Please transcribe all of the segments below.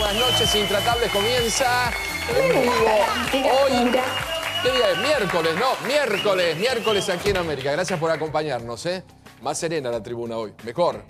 buenas noches. Intratables comienza en vivo hoy. ¿Qué día es? Miércoles, ¿no? Miércoles aquí en América. Gracias por acompañarnos, ¿eh? Más serena la tribuna hoy. Mejor.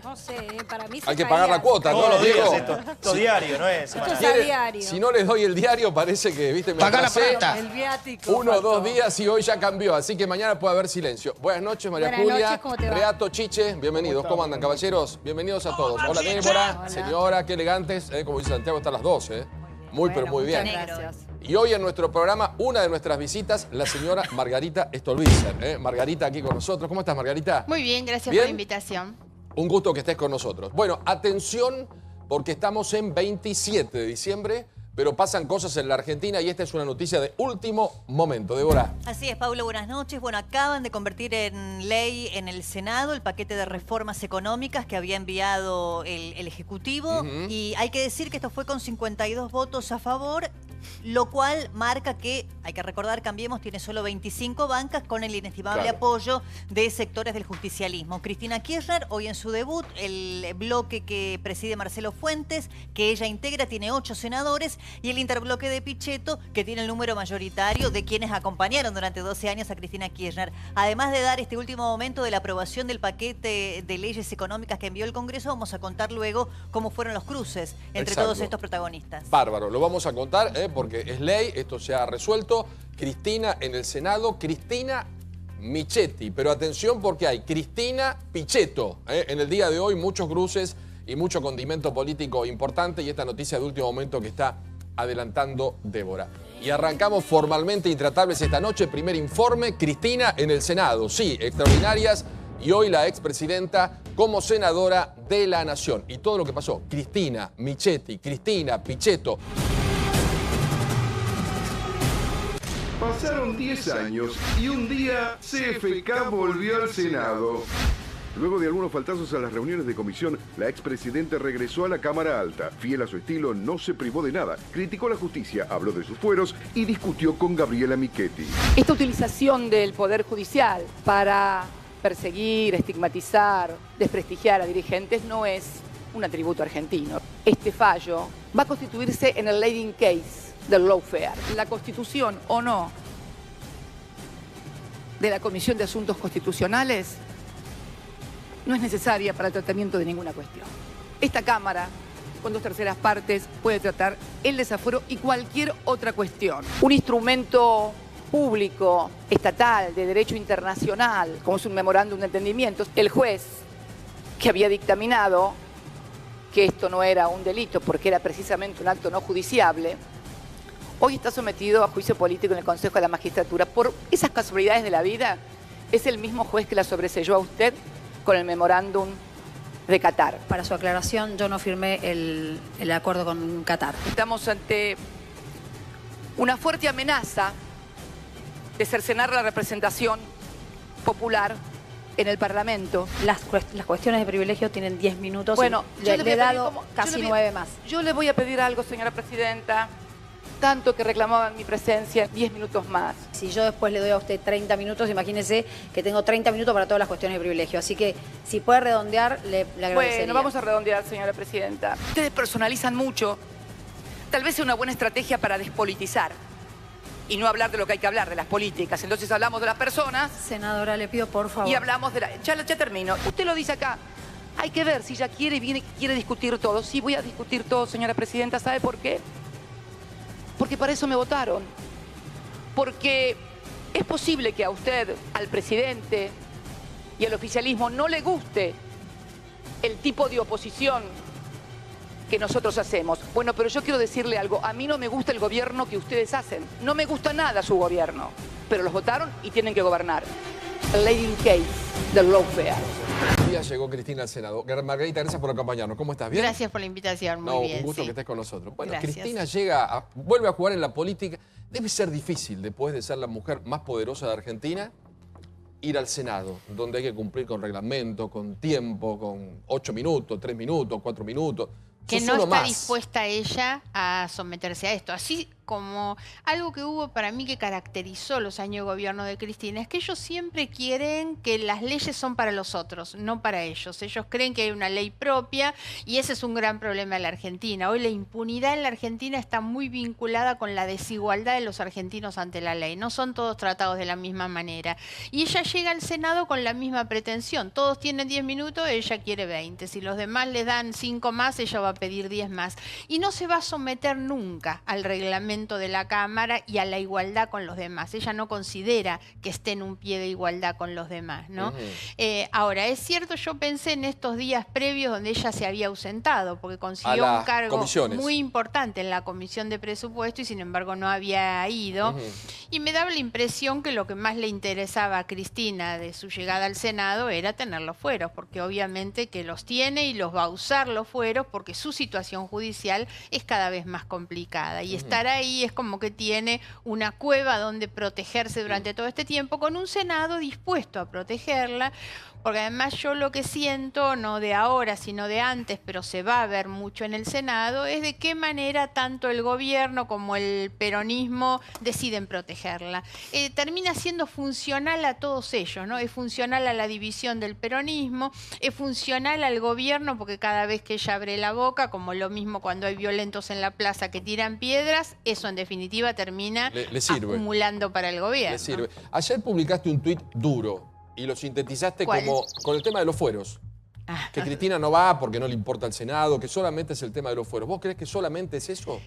No sé, para mí Hay que pagar la cuota, todos los días Diego? esto diario, ¿no es? Esto es a diario. Si no les doy el diario, parece que, viste, me Paga la atrasé plata. El viático. 1 o 2 faltó. días y hoy ya cambió. Así que mañana puede haber silencio. Buenas noches, María Buenas Julia. noches, ¿cómo te va? Reato, Chiche, bienvenidos. ¿Cómo andan, caballeros? Bienvenidos a todos. Hola, Débora. Hola. Señora, qué elegantes. Como dice Santiago, están las 12. Muy, pero muy bien. Muchas gracias. Y hoy en nuestro programa, una de nuestras visitas, la señora Margarita Stolbizer. Margarita aquí con nosotros. ¿Cómo estás, Margarita? Muy bien, gracias ¿Bien? por la invitación. Un gusto que estés con nosotros. Bueno, atención, porque estamos en 27 de diciembre, pero pasan cosas en la Argentina y esta es una noticia de último momento. Débora. Así es, Pablo, buenas noches. Bueno, acaban de convertir en ley en el Senado el paquete de reformas económicas que había enviado el Ejecutivo. Y hay que decir que esto fue con 52 votos a favor, lo cual marca que, hay que recordar, Cambiemos tiene solo 25 bancas con el inestimable apoyo de sectores del justicialismo. Cristina Kirchner, hoy en su debut, el bloque que preside Marcelo Fuentes, que ella integra, tiene 8 senadores, y el interbloque de Pichetto, que tiene el número mayoritario de quienes acompañaron durante 12 años a Cristina Kirchner. Además de dar este último momento de la aprobación del paquete de leyes económicas que envió el Congreso, vamos a contar luego cómo fueron los cruces entre todos estos protagonistas. Bárbaro, lo vamos a contar porque es ley, esto se ha resuelto. Cristina en el Senado, Cristina Michetti. Pero atención porque hay Cristina Pichetto. En el día de hoy muchos cruces y mucho condimento político importante y esta noticia de último momento que está adelantando Débora. Y arrancamos formalmente Intratables esta noche. Primer informe, Cristina en el Senado. Sí, extraordinarias. Y hoy la expresidenta como senadora de la Nación. Y todo lo que pasó. Cristina Michetti, Cristina Pichetto. Pasaron 10 años y un día CFK volvió al Senado. Luego de algunos faltazos a las reuniones de comisión, la expresidenta regresó a la Cámara Alta. Fiel a su estilo, no se privó de nada. Criticó la justicia, habló de sus fueros y discutió con Gabriela Michetti. Esta utilización del Poder Judicial para perseguir, estigmatizar, desprestigiar a dirigentes no es un atributo argentino. Este fallo va a constituirse en el leading case del lawfare. La constitución o no de la Comisión de Asuntos Constitucionales no es necesaria para el tratamiento de ninguna cuestión. Esta Cámara, con 2/3 partes, puede tratar el desafuero y cualquier otra cuestión. Un instrumento público, estatal, de derecho internacional, como es un memorándum de entendimientos, el juez que había dictaminado que esto no era un delito porque era precisamente un acto no judiciable, hoy está sometido a juicio político en el Consejo de la Magistratura. Por esas casualidades de la vida, es el mismo juez que la sobreseyó a usted con el memorándum de Qatar. Para su aclaración, yo no firmé el acuerdo con Qatar. Estamos ante una fuerte amenaza de cercenar la representación popular en el Parlamento. Las cuestiones de privilegio tienen 10 minutos. Bueno, y yo le voy he a pedir dado como- casi yo le voy- 9 más. Yo le voy a pedir algo, señora presidenta. Tanto que reclamaban mi presencia, 10 minutos más. Si yo después le doy a usted 30 minutos, imagínese que tengo 30 minutos para todas las cuestiones de privilegio. Así que si puede redondear, le agradecería. Bueno, vamos a redondear, señora presidenta. Ustedes personalizan mucho. Tal vez sea una buena estrategia para despolitizar y no hablar de lo que hay que hablar, de las políticas. Entonces hablamos de las personas Senadora, le pido por favor. y hablamos de la... Ya termino. Usted lo dice acá. Hay que ver si ya quiere discutir todo. Sí, voy a discutir todo, señora presidenta. ¿Sabe por qué? Porque para eso me votaron. Porque es posible que a usted, al presidente y al oficialismo no le guste el tipo de oposición que nosotros hacemos. Bueno, pero yo quiero decirle algo. A mí no me gusta el gobierno que ustedes hacen. No me gusta nada su gobierno. Pero los votaron y tienen que gobernar. El leading case del lawfare. Ya llegó Cristina al Senado. Margarita, gracias por acompañarnos. ¿Cómo estás? ¿Bien? Gracias por la invitación, muy bien. Un gusto sí. que estés con nosotros. Bueno, Gracias. Cristina vuelve a jugar en la política. Debe ser difícil, después de ser la mujer más poderosa de Argentina, ir al Senado, donde hay que cumplir con reglamento, con tiempo, con 8 minutos, 3 minutos, 4 minutos. Que Sos no uno está más. dispuesta ella a someterse a esto. Así como algo que hubo para mí que caracterizó los años de gobierno de Cristina, es que ellos siempre quieren que las leyes son para los otros, no para ellos. Ellos creen que hay una ley propia y ese es un gran problema en la Argentina. Hoy la impunidad en la Argentina está muy vinculada con la desigualdad de los argentinos ante la ley. No son todos tratados de la misma manera. Y ella llega al Senado con la misma pretensión. Todos tienen 10 minutos, ella quiere 20. Si los demás le dan 5 más, ella va a pedir 10 más. Y no se va a someter nunca al reglamento de la Cámara y a la igualdad con los demás. Ella no considera que esté en un pie de igualdad con los demás, ¿no? Ahora, es cierto, yo pensé en estos días previos donde ella se había ausentado, porque consiguió un cargo muy importante en la Comisión de Presupuesto y sin embargo no había ido. Y me daba la impresión que lo que más le interesaba a Cristina de su llegada al Senado era tener los fueros, porque obviamente que los tiene y los va a usar los fueros porque su situación judicial es cada vez más complicada. Y estar ahí es como que tiene una cueva donde protegerse durante todo este tiempo, con un Senado dispuesto a protegerla, porque además yo lo que siento, no de ahora, sino de antes, pero se va a ver mucho en el Senado, es de qué manera tanto el gobierno como el peronismo deciden protegerla. Termina siendo funcional a todos ellos, ¿no? Es funcional a la división del peronismo, es funcional al gobierno, porque cada vez que ella abre la boca, como lo mismo cuando hay violentos en la plaza que tiran piedras, eso en definitiva termina le sirve. Acumulando para el gobierno. Le sirve. Ayer publicaste un tuit duro y lo sintetizaste como con el tema de los fueros. Que Cristina no va porque no le importa al Senado, que solamente es el tema de los fueros. ¿Vos crees que solamente es eso?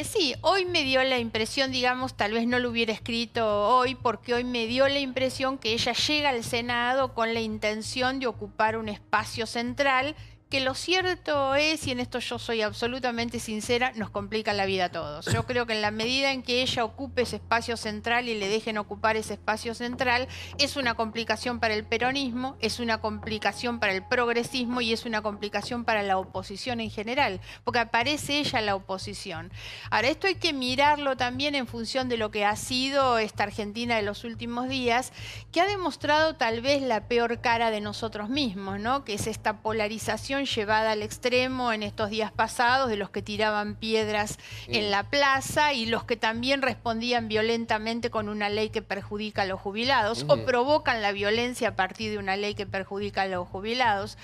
Sí, hoy me dio la impresión, digamos, tal vez no lo hubiera escrito hoy, porque hoy me dio la impresión que ella llega al Senado con la intención de ocupar un espacio central, que lo cierto es, y en esto yo soy absolutamente sincera, nos complica la vida a todos. Yo creo que en la medida en que ella ocupe ese espacio central y le dejen ocupar ese espacio central, es una complicación para el peronismo, es una complicación para el progresismo y es una complicación para la oposición en general, porque aparece ella la oposición. Ahora, esto hay que mirarlo también en función de lo que ha sido esta Argentina de los últimos días, que ha demostrado tal vez la peor cara de nosotros mismos, ¿no? Que es esta polarización llevada al extremo en estos días pasados de los que tiraban piedras en la plaza y los que también respondían violentamente con una ley que perjudica a los jubilados o provocan la violencia a partir de una ley que perjudica a los jubilados.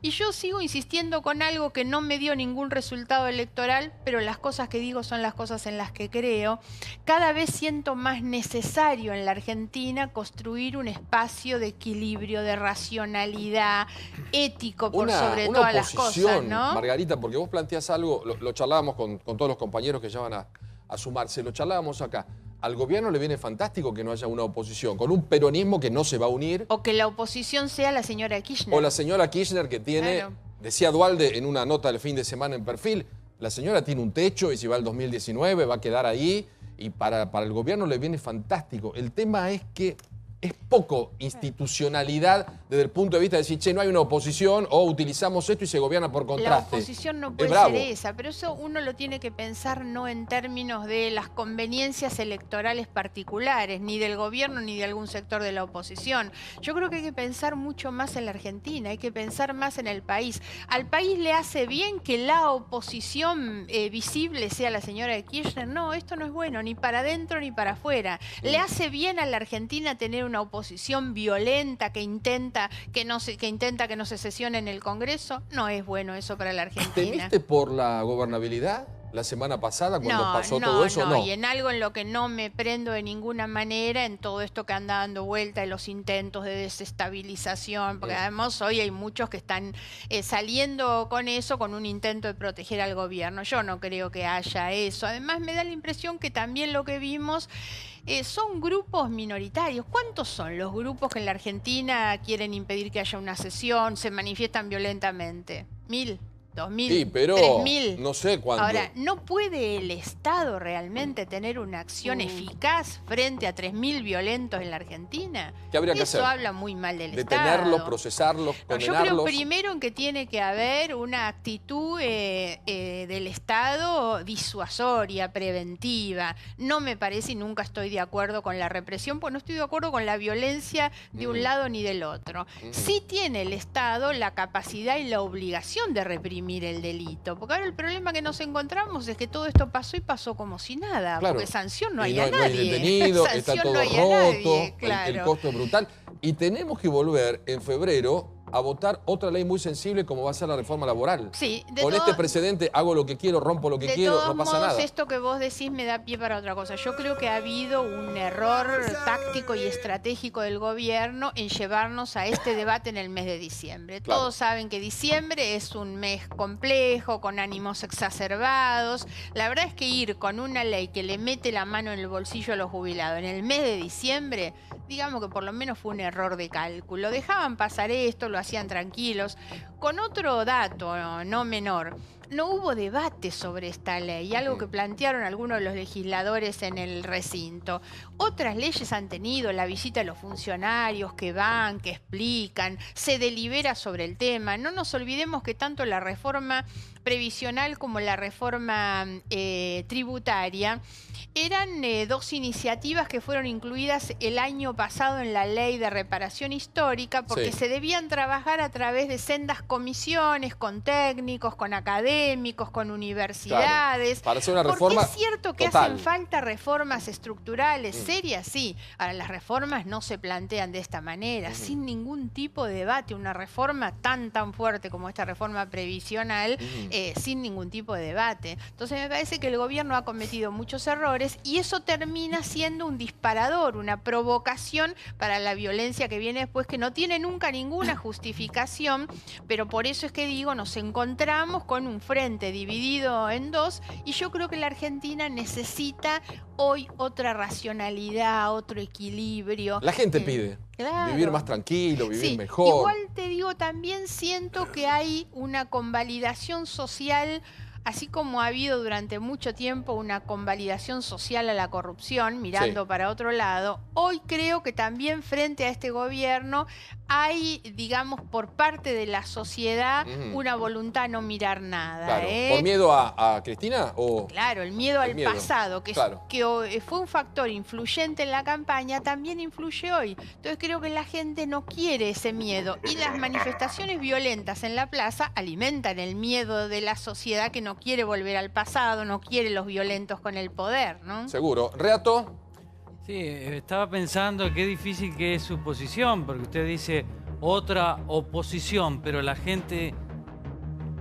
Y yo sigo insistiendo con algo que no me dio ningún resultado electoral, pero las cosas que digo son las cosas en las que creo. Cada vez siento más necesario en la Argentina construir un espacio de equilibrio, de racionalidad, ético por sobre todas las cosas, ¿no? Margarita, porque vos planteás algo, lo charlábamos con todos los compañeros que ya van a sumarse, lo charlábamos acá. Al gobierno le viene fantástico que no haya una oposición, con un peronismo que no se va a unir. O que la oposición sea la señora Kirchner. O la señora Kirchner que tiene, claro. Decía Dualde en una nota del fin de semana en Perfil, la señora tiene un techo y si va al 2019 va a quedar ahí y para el gobierno le viene fantástico. El tema es que es poco institucionalidad desde el punto de vista de decir, che, no hay una oposición o utilizamos esto y se gobierna por contraste. La oposición no puede ser esa, pero eso uno lo tiene que pensar no en términos de las conveniencias electorales particulares, ni del gobierno ni de algún sector de la oposición. Yo creo que hay que pensar mucho más en la Argentina, hay que pensar más en el país. Al país le hace bien que la oposición visible sea la señora de Kirchner. No, esto no es bueno, ni para adentro ni para afuera. Le hace bien a la Argentina tener una oposición violenta que intenta que no se sesione en el Congreso. No es bueno eso para la Argentina. ¿Temiste por la gobernabilidad la semana pasada cuando pasó todo eso? No, y en algo en lo que no me prendo de ninguna manera, en todo esto que anda dando vuelta, en los intentos de desestabilización, porque además hoy hay muchos que están saliendo con eso, con un intento de proteger al gobierno. Yo no creo que haya eso. Además me da la impresión que también lo que vimos son grupos minoritarios. ¿Cuántos son los grupos que en la Argentina quieren impedir que haya una sesión, se manifiestan violentamente? 1.000. 2.000, sí, pero 3.000. No sé cuándo. Ahora, ¿no puede el Estado realmente tener una acción eficaz frente a 3.000 violentos en la Argentina? ¿Qué habría que hacer? Eso habla muy mal del Estado. Detenerlos, procesarlos, condenarlos. Yo creo primero en que tiene que haber una actitud del Estado disuasoria, preventiva. No me parece y nunca estoy de acuerdo con la represión, porque no estoy de acuerdo con la violencia de un lado ni del otro. Sí tiene el Estado la capacidad y la obligación de reprimir reprimir el delito. Porque ahora el problema que nos encontramos es que todo esto pasó y pasó como si nada. Claro. Porque sanción no Y hay a nadie. No hay detenido, está Sanción todo no hay a roto, nadie, claro. el costo es brutal. Y tenemos que volver en febrero a votar otra ley muy sensible como va a ser la reforma laboral. Sí, Con este precedente hago lo que quiero, rompo lo que quiero, no pasa modos, nada. Esto que vos decís me da pie para otra cosa. Yo creo que ha habido un error táctico y estratégico del gobierno en llevarnos a este debate en el mes de diciembre. Claro. Todos saben que diciembre es un mes complejo, con ánimos exacerbados. La verdad es que ir con una ley que le mete la mano en el bolsillo a los jubilados en el mes de diciembre, digamos que por lo menos fue un error de cálculo. Dejaban pasar esto, lo hacían tranquilos. Con otro dato no menor, no hubo debate sobre esta ley, algo que plantearon algunos de los legisladores en el recinto. Otras leyes han tenido la visita de los funcionarios que van, que explican, se delibera sobre el tema. No nos olvidemos que tanto la reforma previsional como la reforma tributaria eran dos iniciativas que fueron incluidas el año pasado en la ley de reparación histórica porque se debían trabajar a través de sendas comisiones, con técnicos, con académicos, con universidades. Claro, para hacer una reforma porque es cierto que total. hacen falta reformas estructurales, serias, sí. Ahora, las reformas no se plantean de esta manera, sin ningún tipo de debate. Una reforma tan fuerte como esta reforma previsional, sin ningún tipo de debate. Entonces me parece que el gobierno ha cometido muchos errores y eso termina siendo un disparador, una provocación para la violencia que viene después, que no tiene nunca ninguna justificación, pero por eso es que digo, nos encontramos con un frente dividido en dos y yo creo que la Argentina necesita hoy otra racionalidad, otro equilibrio. La gente pide vivir más tranquilo, vivir mejor. Igual te digo, también siento que hay una convalidación social. Así como ha habido durante mucho tiempo una convalidación social a la corrupción, mirando para otro lado, hoy creo que también frente a este gobierno hay, digamos, por parte de la sociedad una voluntad a no mirar nada. Claro. ¿Por miedo a Cristina? ¿O? Claro, el miedo al pasado, que fue un factor influyente en la campaña, también influye hoy. Entonces creo que la gente no quiere ese miedo y las manifestaciones violentas en la plaza alimentan el miedo de la sociedad que no quiere volver al pasado, no quiere los violentos con el poder, ¿no? Seguro. ¿Reato? Sí, estaba pensando qué difícil que es su posición, porque usted dice otra oposición, pero la gente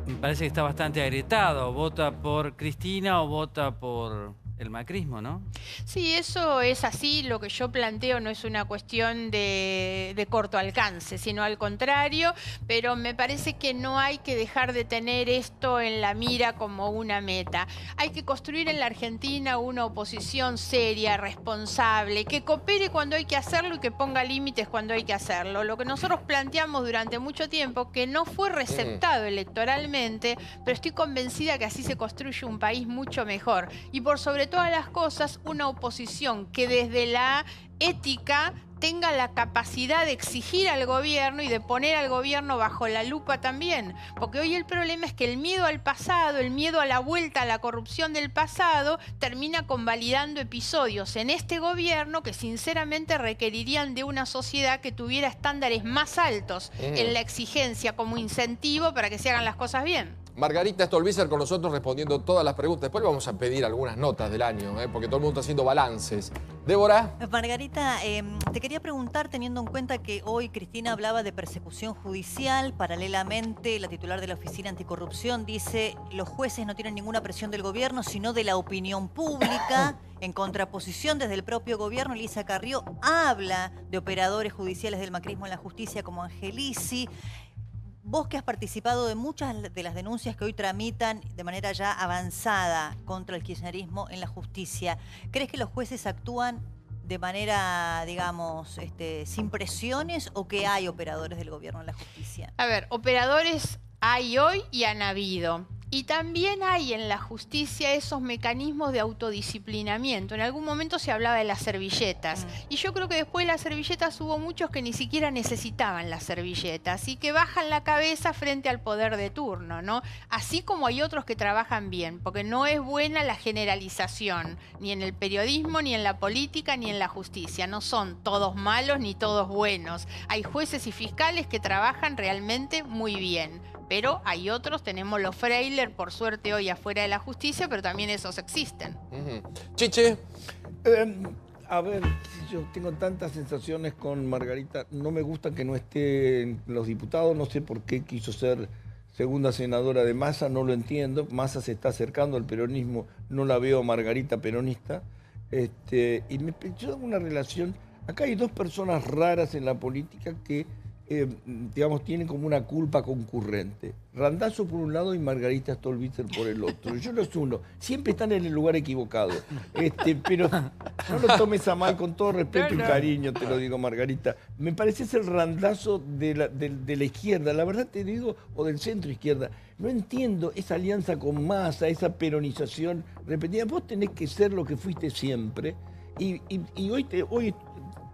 me parece que está bastante agrietada, o vota por Cristina o vota por el macrismo, ¿no? Sí, eso es así. Lo que yo planteo no es una cuestión de corto alcance, sino al contrario, pero me parece que no hay que dejar de tener esto en la mira como una meta. Hay que construir en la Argentina una oposición seria, responsable, que coopere cuando hay que hacerlo y que ponga límites cuando hay que hacerlo. Lo que nosotros planteamos durante mucho tiempo, que no fue receptado electoralmente, pero estoy convencida que así se construye un país mucho mejor. Y por sobre todas las cosas, una oposición que desde la ética tenga la capacidad de exigir al gobierno y de poner al gobierno bajo la lupa también. Porque hoy el problema es que el miedo al pasado, el miedo a la vuelta a la corrupción del pasado, termina convalidando episodios en este gobierno que sinceramente requerirían de una sociedad que tuviera estándares más altos en la exigencia como incentivo para que se hagan las cosas bien. Margarita Stolbizer con nosotros respondiendo todas las preguntas. Después le vamos a pedir algunas notas del año, porque todo el mundo está haciendo balances. Débora. Margarita, te quería preguntar, teniendo en cuenta que hoy Cristina hablaba de persecución judicial, paralelamente la titular de la Oficina Anticorrupción dice los jueces no tienen ninguna presión del gobierno, sino de la opinión pública. En contraposición, desde el propio gobierno, Elisa Carrió habla de operadores judiciales del macrismo en la justicia como Angelici. Vos que has participado de muchas de las denuncias que hoy tramitan de manera ya avanzada contra el kirchnerismo en la justicia, ¿crees que los jueces actúan de manera, digamos, sin presiones o que hay operadores del gobierno en la justicia? A ver, operadores hay hoy y han habido. Y también hay en la justicia esos mecanismos de autodisciplinamiento. En algún momento se hablaba de las servilletas. Y yo creo que después de las servilletas hubo muchos que ni siquiera necesitaban las servilletas y que bajan la cabeza frente al poder de turno, ¿no? Así como hay otros que trabajan bien, porque no es buena la generalización, ni en el periodismo, ni en la política, ni en la justicia. No son todos malos ni todos buenos. Hay jueces y fiscales que trabajan realmente muy bien. pero hay otros, tenemos los Freiler, por suerte hoy afuera de la justicia, pero también esos existen. Chiche. A ver, yo tengo tantas sensaciones con Margarita. No me gusta que no esté en los diputados. No sé por qué quiso ser segunda senadora de Massa, no lo entiendo. Massa se está acercando al peronismo. No la veo a Margarita peronista. Yo tengo una relación... Acá hay dos personas raras en la política que, digamos, tienen como una culpa concurrente. Randazzo por un lado y Margarita Stolbizer por el otro. Yo los uno. Siempre están en el lugar equivocado. Pero no lo tomes a mal, con todo respeto y cariño, te lo digo, Margarita. Me parece el Randazzo de la izquierda, la verdad te digo, o del centro izquierda. No entiendo esa alianza con Massa, esa peronización repetida. Vos tenés que ser lo que fuiste siempre. Y hoy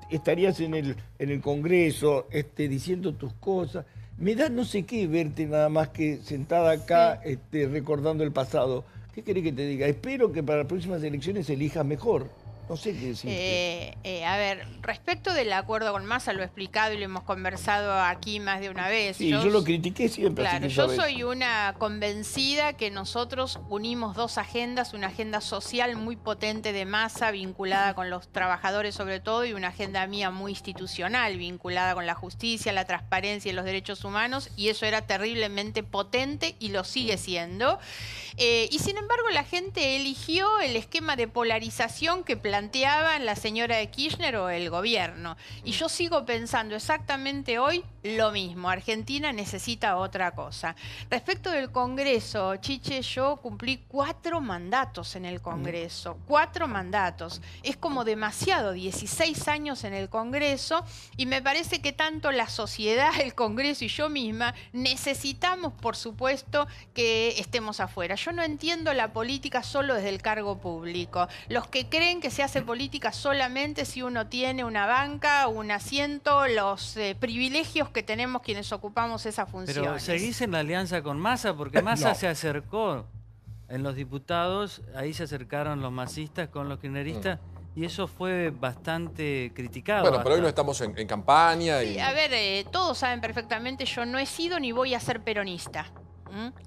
estarías en el Congreso diciendo tus cosas. Me da no sé qué verte nada más que sentada acá recordando el pasado. ¿Qué querés que te diga? Espero que para las próximas elecciones elijas mejor. No sé qué decirte. A ver, respecto del acuerdo con Massa, lo he explicado y lo hemos conversado aquí más de una vez. Sí, yo lo critiqué siempre. Claro, así que yo soy una convencida que nosotros unimos dos agendas, una agenda social muy potente de Massa, vinculada con los trabajadores sobre todo, y una agenda mía muy institucional, vinculada con la justicia, la transparencia y los derechos humanos, y eso era terriblemente potente y lo sigue siendo. Y sin embargo la gente eligió el esquema de polarización que planteaban la señora de Kirchner o el gobierno. Y yo sigo pensando exactamente hoy lo mismo. Argentina necesita otra cosa. Respecto del Congreso, Chiche, yo cumplí 4 mandatos en el Congreso. 4 mandatos. Es como demasiado, 16 años en el Congreso, y me parece que tanto la sociedad, el Congreso y yo misma necesitamos, por supuesto, que estemos afuera. Yo no entiendo la política solo desde el cargo público. Los que creen que se hace política solamente si uno tiene una banca, un asiento, los privilegios que tenemos quienes ocupamos esas funciones. Pero seguís en la alianza con Massa, porque Massa se acercó en los diputados, ahí se acercaron los masistas con los kirchneristas, y eso fue bastante criticado. Bueno, pero hoy no estamos en campaña. Sí, a ver, todos saben perfectamente, yo no he sido ni voy a ser peronista.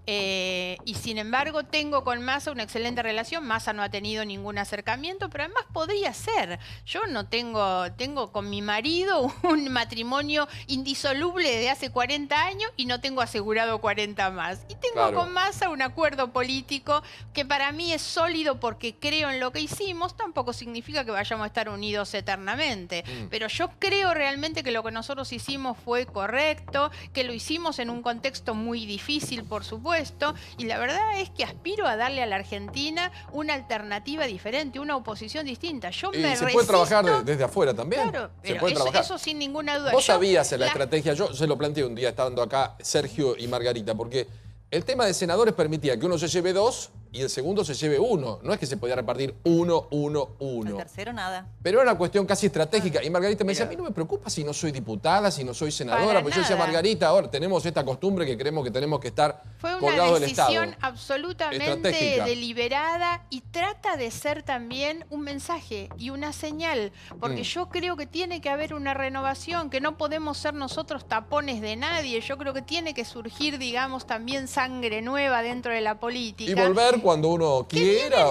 Y sin embargo tengo con Massa una excelente relación. Massa no ha tenido ningún acercamiento, pero además podría ser. Yo no tengo con mi marido un matrimonio indisoluble de hace 40 años y no tengo asegurado 40 más. Y tengo con Massa un acuerdo político que para mí es sólido porque creo en lo que hicimos. Tampoco significa que vayamos a estar unidos eternamente, pero yo creo realmente que lo que nosotros hicimos fue correcto, que lo hicimos en un contexto muy difícil, por supuesto, y la verdad es que aspiro a darle a la Argentina una alternativa diferente, una oposición distinta. Yo me se puede trabajar desde afuera también. Claro, se pero puede trabajar. Eso sin ninguna duda. Vos sabías la estrategia, yo se lo planteé un día estando acá Sergio y Margarita, porque el tema de senadores permitía que uno se lleve 2 y el segundo se lleve 1. No es que se podía repartir 1, 1, 1. El tercero nada. Pero era una cuestión casi estratégica. Y Margarita me decía, a mí no me preocupa si no soy diputada, si no soy senadora. Porque yo decía, Margarita, ahora tenemos esta costumbre que creemos que tenemos que estar colgados del Estado. Fue una decisión absolutamente deliberada y trata de ser también un mensaje y una señal. Porque yo creo que tiene que haber una renovación, que no podemos ser nosotros tapones de nadie. Yo creo que tiene que surgir, digamos, también sangre nueva dentro de la política. Y volver cuando uno quiera.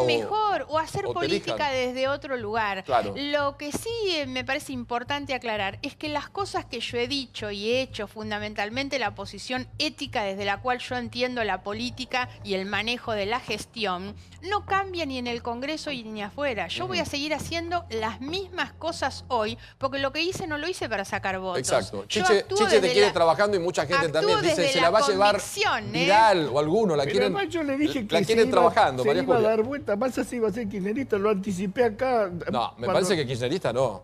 O hacer política desde otro lugar. Claro. Lo que sí me parece importante aclarar es que las cosas que yo he dicho y he hecho, fundamentalmente la posición ética desde la cual yo entiendo la política y el manejo de la gestión, no cambia ni en el Congreso ni afuera. Yo voy a seguir haciendo las mismas cosas hoy, porque lo que hice no lo hice para sacar votos. Exacto. Chiche te quiere trabajando y mucha gente también dice, se la va a llevar Vidal o alguno, la quieren, yo le dije que la quieren trabajando. Se iba a dar vuelta, Massa se iba a ser kirchnerista, lo anticipé acá. No, me parece que kirchnerista no.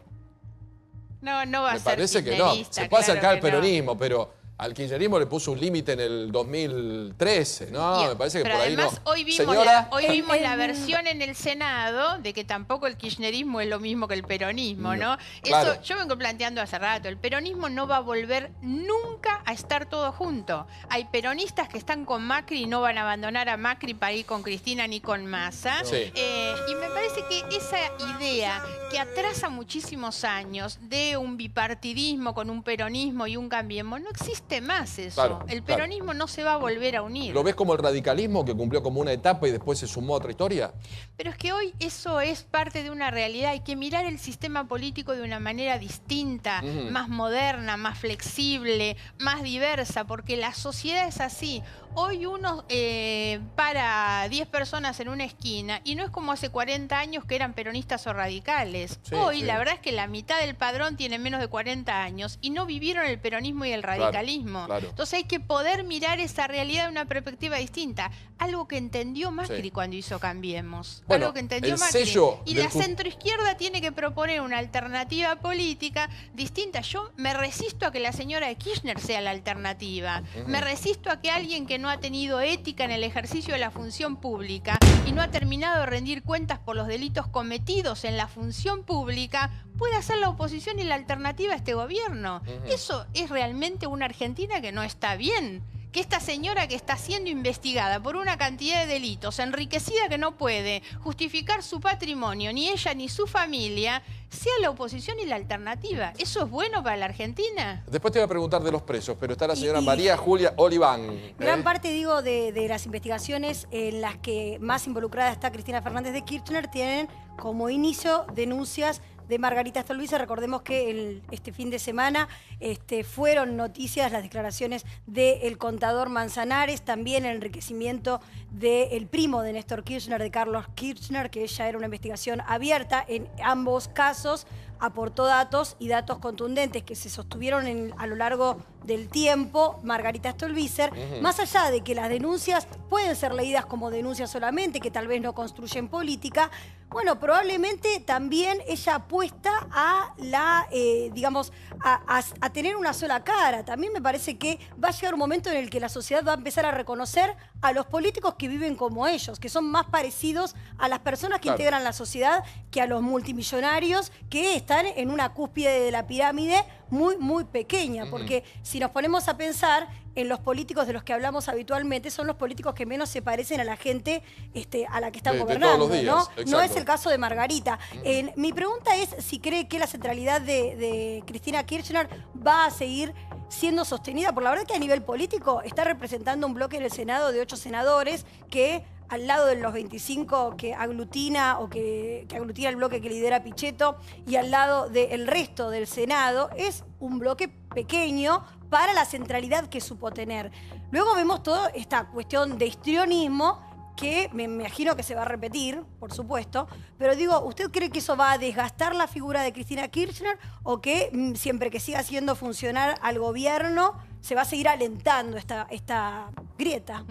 No va a ser kirchnerista. Me parece que no. Se puede acercar al peronismo, pero al kirchnerismo le puso un límite en el 2013. No, me parece que por ahí no. Además, hoy vimos la versión en el Senado de que tampoco el kirchnerismo es lo mismo que el peronismo, ¿no? Claro. Eso yo vengo planteando hace rato. El peronismo no va a volver nunca a estar todo junto. Hay peronistas que están con Macri y no van a abandonar a Macri para ir con Cristina ni con Massa. Sí. Y me parece que esa idea que atrasa muchísimos años de un bipartidismo con un peronismo y un cambiemos no existe existe más eso. Claro, el peronismo no se va a volver a unir. ¿Lo ves como el radicalismo que cumplió como una etapa y después se sumó a otra historia? Pero es que hoy eso es parte de una realidad. Hay que mirar el sistema político de una manera distinta, más moderna, más flexible, más diversa, porque la sociedad es así. Hoy uno para 10 personas en una esquina y no es como hace 40 años que eran peronistas o radicales. Sí, Hoy sí. la verdad es que la mitad del padrón tiene menos de 40 años y no vivieron el peronismo y el radicalismo. Claro. Entonces hay que poder mirar esa realidad de una perspectiva distinta. Algo que entendió Macri cuando hizo Cambiemos. Bueno, Algo que entendió el Macri. sello Y del la centroizquierda tiene que proponer una alternativa política distinta. Yo me resisto a que la señora de Kirchner sea la alternativa. Me resisto a que alguien que no ha tenido ética en el ejercicio de la función pública y no ha terminado de rendir cuentas por los delitos cometidos en la función pública pueda ser la oposición y la alternativa a este gobierno. Eso es realmente una Argentina que no está bien. Que esta señora que está siendo investigada por una cantidad de delitos, enriquecida que no puede justificar su patrimonio, ni ella ni su familia, sea la oposición y la alternativa. ¿Eso es bueno para la Argentina? Después te voy a preguntar de los presos, pero está la señora María Julia Oliván. Gran parte, digo, de las investigaciones en las que más involucrada está Cristina Fernández de Kirchner tienen como inicio denuncias de Margarita Stolbizer. Recordemos que este fin de semana fueron noticias las declaraciones del contador Manzanares, también el enriquecimiento del primo de Néstor Kirchner, de Carlos Kirchner, que ya era una investigación abierta. En ambos casos aportó datos y datos contundentes que se sostuvieron a lo largo del tiempo Margarita Stolbizer, más allá de que las denuncias pueden ser leídas como denuncias solamente, que tal vez no construyen política. Bueno, probablemente también ella apuesta a a tener una sola cara. También me parece que va a llegar un momento en el que la sociedad va a empezar a reconocer a los políticos que viven como ellos, que son más parecidos a las personas que integran la sociedad que a los multimillonarios que están en una cúspide de la pirámide muy, muy pequeña. Porque si nos ponemos a pensar en los políticos de los que hablamos habitualmente, son los políticos que menos se parecen a la gente a la que están gobernando. Todos los días, ¿no? No es el caso de Margarita. Mi pregunta es si cree que la centralidad de Cristina Kirchner va a seguir siendo sostenida, por la verdad que a nivel político está representando un bloque en el Senado de 8 senadores que al lado de los 25 que aglutina o que aglutina el bloque que lidera Pichetto y al lado del resto del Senado, es un bloque pequeño para la centralidad que supo tener. Luego vemos toda esta cuestión de histrionismo que me imagino que se va a repetir, por supuesto, pero digo, ¿usted cree que eso va a desgastar la figura de Cristina Kirchner o que siempre que siga haciendo funcionar al gobierno se va a seguir alentando esta grieta?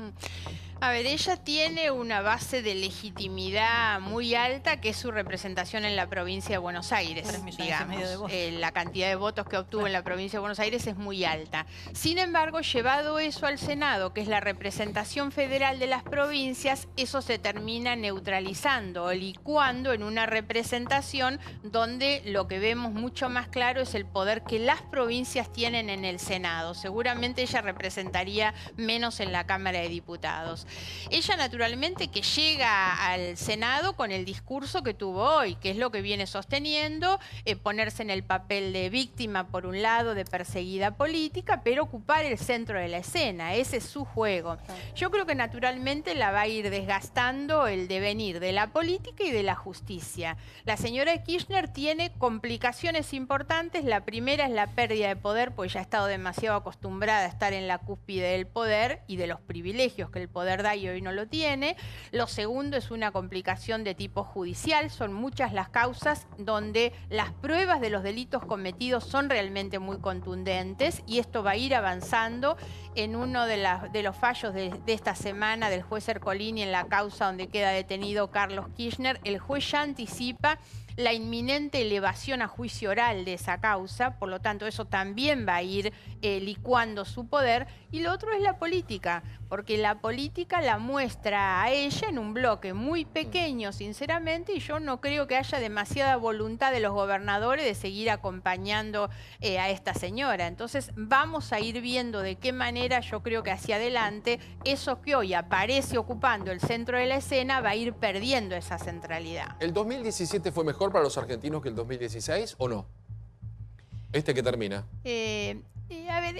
A ver, ella tiene una base de legitimidad muy alta, que es su representación en la provincia de Buenos Aires, 3,5 millones digamos. de votos. La cantidad de votos que obtuvo en la provincia de Buenos Aires es muy alta. Sin embargo, llevado eso al Senado, que es la representación federal de las provincias, eso se termina neutralizando o licuando en una representación donde lo que vemos mucho más claro es el poder que las provincias tienen en el Senado. Seguramente ella representaría menos en la Cámara de Diputados. Ella naturalmente que llega al Senado con el discurso que tuvo hoy, que es lo que viene sosteniendo, ponerse en el papel de víctima por un lado, de perseguida política, pero ocupar el centro de la escena. Ese es su juego. Yo creo que naturalmente la va a ir desgastando el devenir de la política y de la justicia. La señora Kirchner tiene complicaciones importantes. La primera es la pérdida de poder, pues ya ha estado demasiado acostumbrada a estar en la cúspide del poder y de los privilegios que el poder da y hoy no lo tiene. Lo segundo es una complicación de tipo judicial. Son muchas las causas donde las pruebas de los delitos cometidos son realmente muy contundentes y esto va a ir avanzando. En uno de los fallos de esta semana del juez Ercolini en la causa donde queda detenido Carlos Kirchner, el juez ya anticipa la inminente elevación a juicio oral de esa causa, por lo tanto eso también va a ir licuando su poder. Y lo otro es la política, porque la política la muestra a ella en un bloque muy pequeño, sinceramente, y yo no creo que haya demasiada voluntad de los gobernadores de seguir acompañando a esta señora. Entonces vamos a ir viendo de qué manera yo creo que hacia adelante eso que hoy aparece ocupando el centro de la escena va a ir perdiendo esa centralidad. ¿El 2017 fue mejor para los argentinos que el 2016 o no? Este que termina. A ver,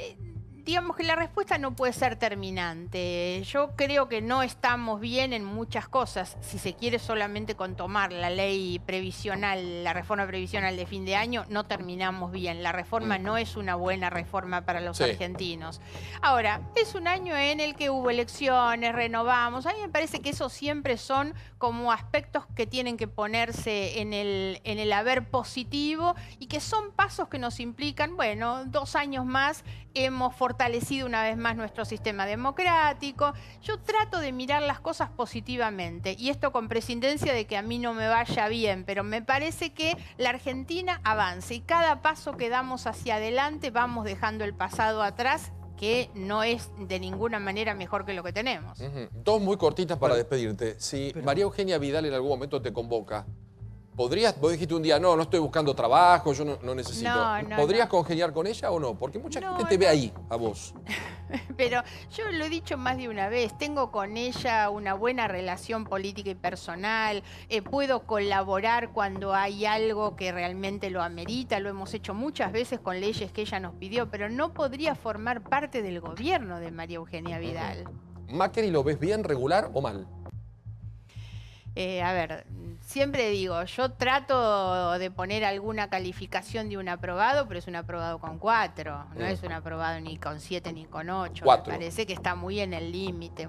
digamos que la respuesta no puede ser terminante. Yo creo que no estamos bien en muchas cosas. Si se quiere solamente con tomar la ley previsional, la reforma previsional de fin de año, no terminamos bien. La reforma no es una buena reforma para los argentinos. Ahora, es un año en el que hubo elecciones, renovamos. A mí me parece que esos siempre son como aspectos que tienen que ponerse en el haber positivo y que son pasos que nos implican, bueno, 2 años más hemos fortalecido una vez más nuestro sistema democrático. Yo trato de mirar las cosas positivamente y esto con prescindencia de que a mí no me vaya bien, pero me parece que la Argentina avanza y cada paso que damos hacia adelante vamos dejando el pasado atrás, que no es de ninguna manera mejor que lo que tenemos. 2 muy cortitas para despedirte. Si María Eugenia Vidal en algún momento te convoca, ¿podrías? Vos dijiste un día, no estoy buscando trabajo, yo no necesito. ¿Podrías congeniar con ella o no? Porque mucha gente te ve ahí, a vos. Pero yo lo he dicho más de una vez, tengo con ella una buena relación política y personal, puedo colaborar cuando hay algo que realmente lo amerita, lo hemos hecho muchas veces con leyes que ella nos pidió, pero no podría formar parte del gobierno de María Eugenia Vidal. ¿Macri lo ves bien, regular o mal? A ver, siempre digo, yo trato de poner alguna calificación de un aprobado, pero es un aprobado con 4, no es un aprobado ni con 7 ni con 8. 4. Me parece que está muy en el límite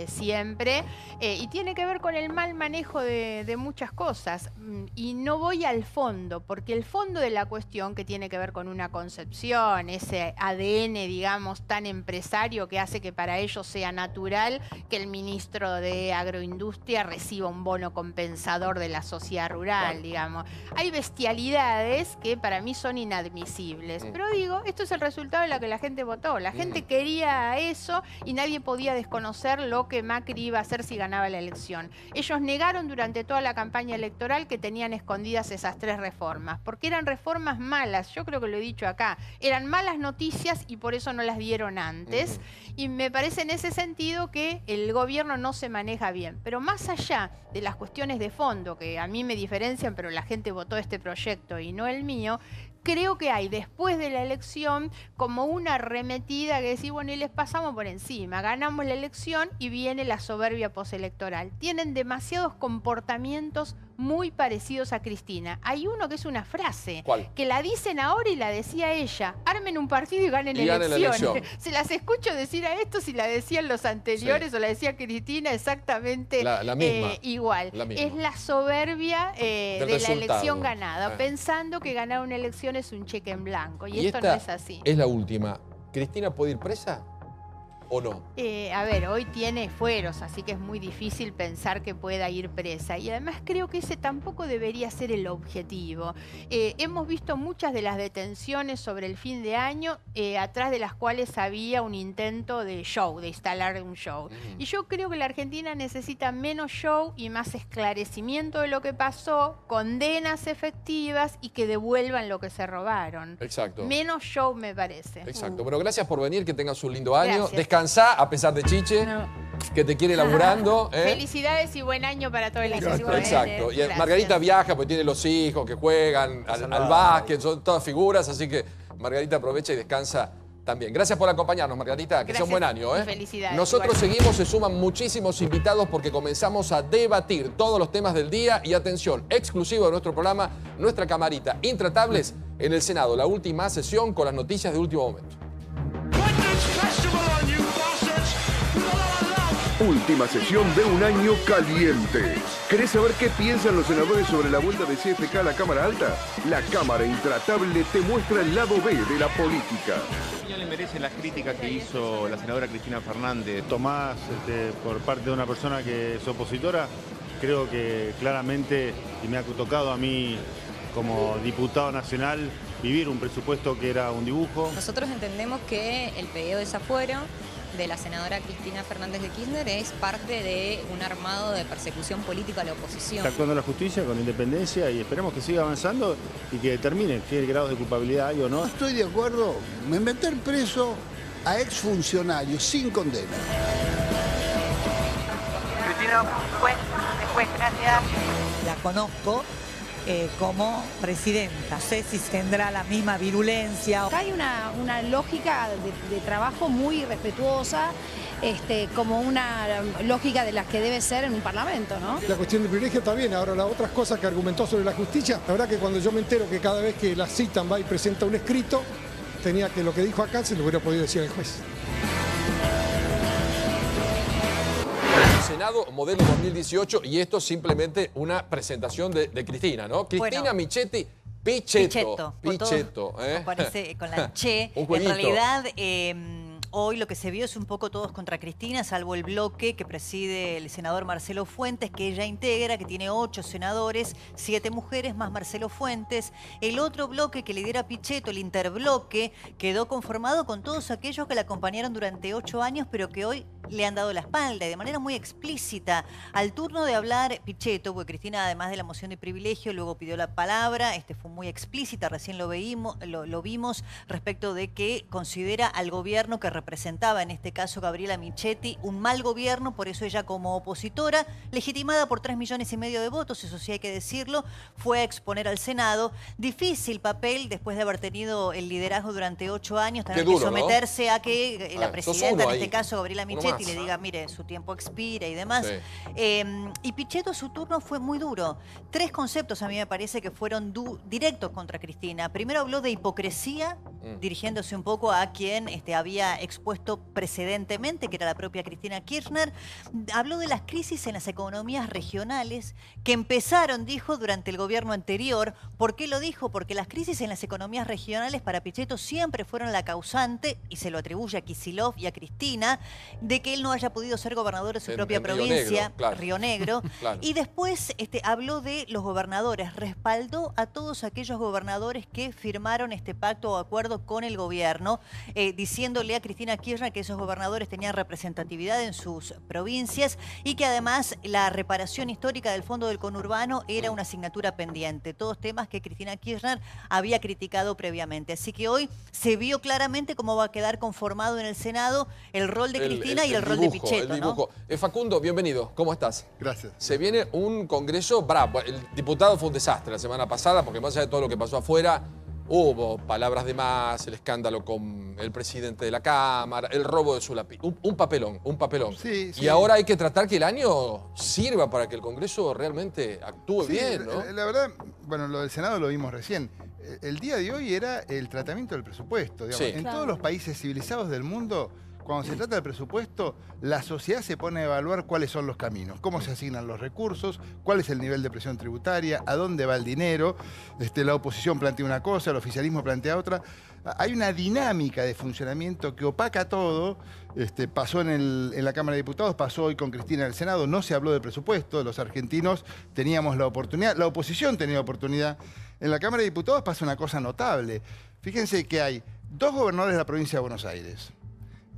siempre, y tiene que ver con el mal manejo de muchas cosas. Y no voy al fondo, porque el fondo de la cuestión, que tiene que ver con una concepción, ese ADN, digamos, tan empresario que hace que para ellos sea natural que el ministro de Agroindustria reciba un bono compensador de la sociedad rural, digamos. Hay bestialidades que para mí son inadmisibles, pero digo, esto es el resultado de lo que la gente votó. La gente quería eso y nadie podía desconocer lo que Macri iba a hacer si ganaba la elección. Ellos negaron durante toda la campaña electoral que tenían escondidas esas 3 reformas, porque eran reformas malas, yo creo que lo he dicho acá, eran malas noticias y por eso no las dieron antes, y me parece en ese sentido que el gobierno no se maneja bien, pero más allá de las cuestiones de fondo, que a mí me diferencian, pero la gente votó este proyecto y no el mío, creo que hay después de la elección como una arremetida que decir, bueno, y les pasamos por encima, ganamos la elección y viene la soberbia postelectoral. Tienen demasiados comportamientos muy parecidos a Cristina. Hay uno que es una frase, que la dicen ahora y la decía ella, armen un partido y ganen elecciones. Se las escucho decir a estos y la decían los anteriores o la decía Cristina exactamente la misma, igual. Es la soberbia de la elección ganada, pensando que ganar una elección es un cheque en blanco y esto no es así. Es la última. ¿Cristina puede ir presa o no? A ver, hoy tiene fueros, así que es muy difícil pensar que pueda ir presa. Y además creo que ese tampoco debería ser el objetivo. Hemos visto muchas de las detenciones sobre el fin de año, atrás de las cuales había un intento de show, de instalar un show. Y yo creo que la Argentina necesita menos show y más esclarecimiento de lo que pasó, condenas efectivas y que devuelvan lo que se robaron. Exacto. Menos show, me parece. Exacto. Bueno, gracias por venir, que tengas un lindo año. Gracias. Descansá, a pesar de Chiche, que te quiere laburando. Felicidades y buen año para todo el equipo. Exacto. Y Margarita viaja porque tiene los hijos que juegan al básquet, son todas figuras, así que Margarita aprovecha y descansa también. Gracias por acompañarnos, Margarita, que sea un buen año. Felicidades. Nosotros seguimos, se suman muchísimos invitados porque comenzamos a debatir todos los temas del día y atención, exclusivo de nuestro programa, nuestra camarita Intratables en el Senado, la última sesión con las noticias de último momento. Última sesión de un año caliente. ¿Querés saber qué piensan los senadores sobre la vuelta de CFK a la Cámara Alta? La Cámara Intratable te muestra el lado B de la política. ¿Qué opinión le merece las críticas que hizo la senadora Cristina Fernández? Tomás, por parte de una persona que es opositora, creo que claramente, y me ha tocado a mí como diputado nacional, vivir un presupuesto que era un dibujo. Nosotros entendemos que el pedido de desafuero de la senadora Cristina Fernández de Kirchner es parte de un armado de persecución política a la oposición. Está actuando la justicia con independencia y esperemos que siga avanzando y que determine qué grados de culpabilidad hay o no. No estoy de acuerdo en meter preso a exfuncionarios sin condena. Cristina, después, gracias. La conozco como presidenta. No sé si tendrá la misma virulencia. Acá hay una lógica de trabajo muy respetuosa, como una lógica de las que debe ser en un parlamento, ¿no? La cuestión de privilegio está bien. Ahora, las otras cosas que argumentó sobre la justicia, la verdad que cuando yo me entero que cada vez que la citan va y presenta un escrito, tenía que lo que dijo acá se lo hubiera podido decir al juez. Senado modelo 2018 y esto simplemente una presentación de Cristina, ¿no? Cristina Bueno, Michetti, Pichetto. Pichetto, ¿eh? Aparece con la che. Un En jueguito. realidad, hoy lo que se vio es un poco todos contra Cristina, salvo el bloque que preside el senador Marcelo Fuentes, que ella integra, que tiene 8 senadores, 7 mujeres más Marcelo Fuentes. El otro bloque que lidera Pichetto, el interbloque, quedó conformado con todos aquellos que la acompañaron durante 8 años, pero que hoy le han dado la espalda y de manera muy explícita. Al turno de hablar Pichetto, porque Cristina, además de la moción de privilegio, luego pidió la palabra, fue muy explícita, recién lo vimos respecto de que considera al gobierno que representaba, en este caso Gabriela Michetti, un mal gobierno, por eso ella como opositora, legitimada por 3,5 millones de votos, eso sí hay que decirlo, fue a exponer al Senado. Difícil papel después de haber tenido el liderazgo durante 8 años, tener que someterse a que la presidenta, en este caso Gabriela Michetti, le diga, mire, su tiempo expira y demás. Sí. Y Pichetto, su turno fue muy duro. 3 conceptos a mí me parece que fueron directos contra Cristina. Primero habló de hipocresía, dirigiéndose un poco a quien había expuesto precedentemente, que era la propia Cristina Kirchner. Habló de las crisis en las economías regionales que empezaron, dijo, durante el gobierno anterior. ¿Por qué lo dijo? Porque las crisis en las economías regionales para Pichetto siempre fueron la causante, y se lo atribuye a Kicillof y a Cristina, de que él no haya podido ser gobernador de su propia provincia, Río Negro. Claro. Y después habló de los gobernadores, respaldó a todos aquellos gobernadores que firmaron este pacto o acuerdo con el gobierno, diciéndole a Cristina Kirchner que esos gobernadores tenían representatividad en sus provincias y que además la reparación histórica del Fondo del Conurbano era una asignatura pendiente. Todos temas que Cristina Kirchner había criticado previamente. Así que hoy se vio claramente cómo va a quedar conformado en el Senado el rol de Cristina y el rol de Pichetto, ¿no? Facundo, bienvenido. ¿Cómo estás? Gracias. Se viene un congreso bravo. El diputado fue un desastre la semana pasada porque más allá de todo lo que pasó afuera, hubo palabras de más, el escándalo con el presidente de la Cámara, el robo de su lápiz. Un papelón, un papelón. Sí, sí. Y ahora hay que tratar que el año sirva para que el Congreso realmente actúe bien, ¿no? La verdad, bueno, lo del Senado lo vimos recién. El día de hoy era el tratamiento del presupuesto. Digamos. Sí. En todos los países civilizados del mundo, cuando se trata del presupuesto, la sociedad se pone a evaluar cuáles son los caminos, cómo se asignan los recursos, cuál es el nivel de presión tributaria, a dónde va el dinero. La oposición plantea una cosa, el oficialismo plantea otra. Hay una dinámica de funcionamiento que opaca todo. Pasó en la Cámara de Diputados, pasó hoy con Cristina en el Senado, no se habló de presupuesto. Los argentinos teníamos la oportunidad, la oposición tenía la oportunidad. En la Cámara de Diputados pasa una cosa notable. Fíjense que hay 2 gobernadores de la provincia de Buenos Aires,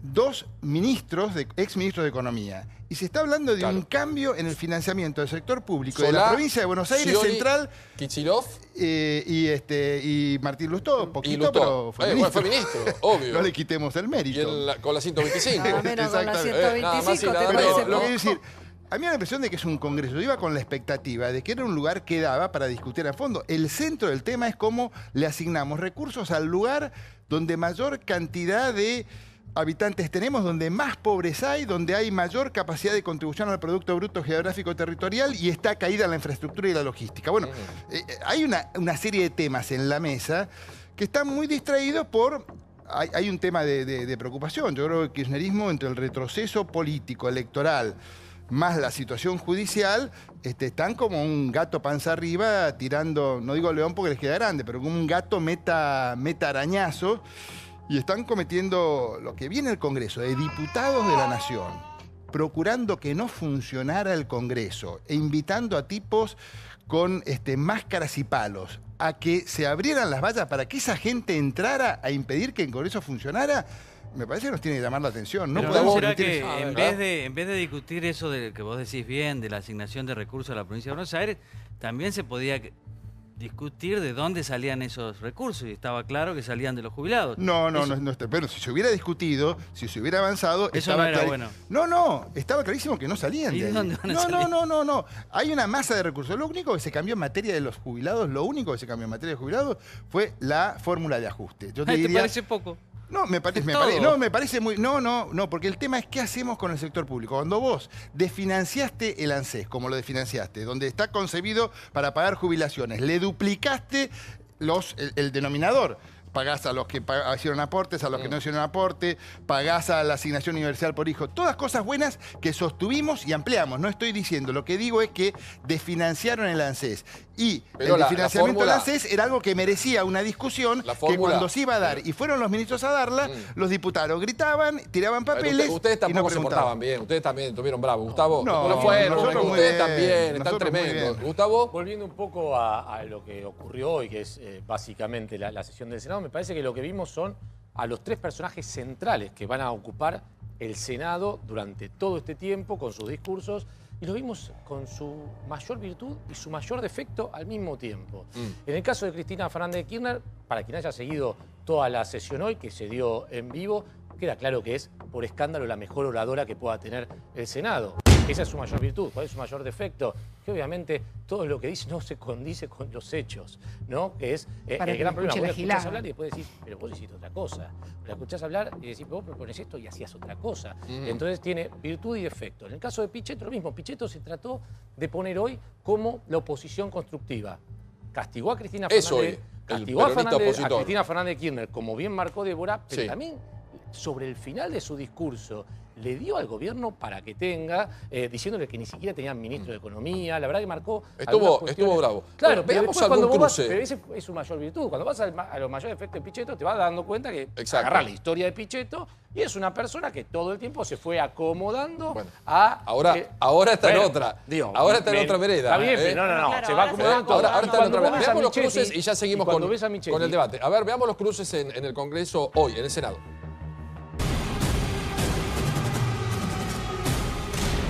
2 ministros, exministros de Economía. Y se está hablando de un cambio en el financiamiento del sector público de la provincia de Buenos Aires, Scioli, Central. Kicillof. Y Martín Lustó, poquito, pero fue ministro. Fue ministro, obvio. No le quitemos el mérito. Y con la 125. Nada menos con la 125, ¿te parece? Lo que quiero decir, a mí me da la impresión de que es un congreso. Yo iba con la expectativa de que era un lugar que daba para discutir a fondo. El centro del tema es cómo le asignamos recursos al lugar donde mayor cantidad de habitantes tenemos, donde más pobres hay, donde hay mayor capacidad de contribución al Producto Bruto Geográfico Territorial y está caída la infraestructura y la logística. Bueno, hay una serie de temas en la mesa que están muy distraídos por... Hay un tema de preocupación. Yo creo que el kirchnerismo, entre el retroceso político, electoral, más la situación judicial, están como un gato panza arriba tirando, no digo león porque les queda grande, pero como un gato meta arañazo. Y están cometiendo lo que viene el Congreso, de diputados de la Nación, procurando que no funcionara el Congreso e invitando a tipos con máscaras y palos a que se abrieran las vallas para que esa gente entrara a impedir que el Congreso funcionara. Me parece que nos tiene que llamar la atención. No podemos ¿será que en vez de discutir eso de que vos decís bien, de la asignación de recursos a la provincia de Buenos Aires, también se podía discutir de dónde salían esos recursos y estaba claro que salían de los jubilados. No, pero si se hubiera discutido, si se hubiera avanzado... Eso no era bueno. No, estaba clarísimo que no salían ¿Y de ahí. dónde van a salir? No. Hay una masa de recursos. Lo único que se cambió en materia de los jubilados, fue la fórmula de ajuste. Yo te ¿Te diría, parece poco? No, me parece muy... No, porque el tema es qué hacemos con el sector público. Cuando vos desfinanciaste el ANSES, como lo desfinanciaste, donde está concebido para pagar jubilaciones, le duplicaste el denominador. Pagás a los que hicieron aportes, a los que no hicieron aporte, pagás a la asignación universal por hijo. Todas cosas buenas que sostuvimos y ampliamos. No estoy diciendo, lo que digo es que desfinanciaron el ANSES. Y el desfinanciamiento del ANSES era algo que merecía una discusión que cuando se iba a dar y fueron los ministros a darla, los diputados gritaban, tiraban papeles. Ustedes tampoco y no se portaban bien, ustedes también estuvieron bravos. Gustavo, no fueron, ustedes bien, también, están tremendos. Gustavo. Volviendo un poco a lo que ocurrió hoy, que es básicamente la sesión del Senado, me parece que lo que vimos son a los tres personajes centrales que van a ocupar el Senado durante todo este tiempo con sus discursos, y lo vimos con su mayor virtud y su mayor defecto al mismo tiempo. En el caso de Cristina Fernández de Kirchner, para quien haya seguido toda la sesión hoy, que se dio en vivo, queda claro que es, por escándalo, la mejor oradora que pueda tener el Senado. Esa es su mayor virtud. ¿Cuál es su mayor defecto? Que obviamente todo lo que dice no se condice con los hechos, ¿no? Que es el gran problema. Vos la escuchás hablar y después decís, pero vos hiciste otra cosa. La escuchás hablar y decís, vos propones esto y hacías otra cosa. Entonces tiene virtud y defecto. En el caso de Pichetto, lo mismo. Pichetto se trató de poner hoy como la oposición constructiva. Castigó a Cristina Fernández. Castigó a Cristina Fernández de Kirchner, como bien marcó Débora, pero también sobre el final de su discurso le dio al gobierno para que tenga, diciéndole que ni siquiera tenían ministro de Economía. La verdad que marcó... Estuvo bravo. Claro, veamos algún cruce. Pero ese es su mayor virtud. Cuando vas a los mayores efectos de Pichetto, te vas dando cuenta que agarrar la historia de Pichetto, y es una persona que todo el tiempo se fue acomodando a... Ahora está en otra. Ahora está en otra vereda. Está bien, no. Se va acomodando todo. Ahora está en otra vereda. Veamos los cruces y ya seguimos con el debate. A ver, veamos los cruces en el Congreso hoy, en el Senado.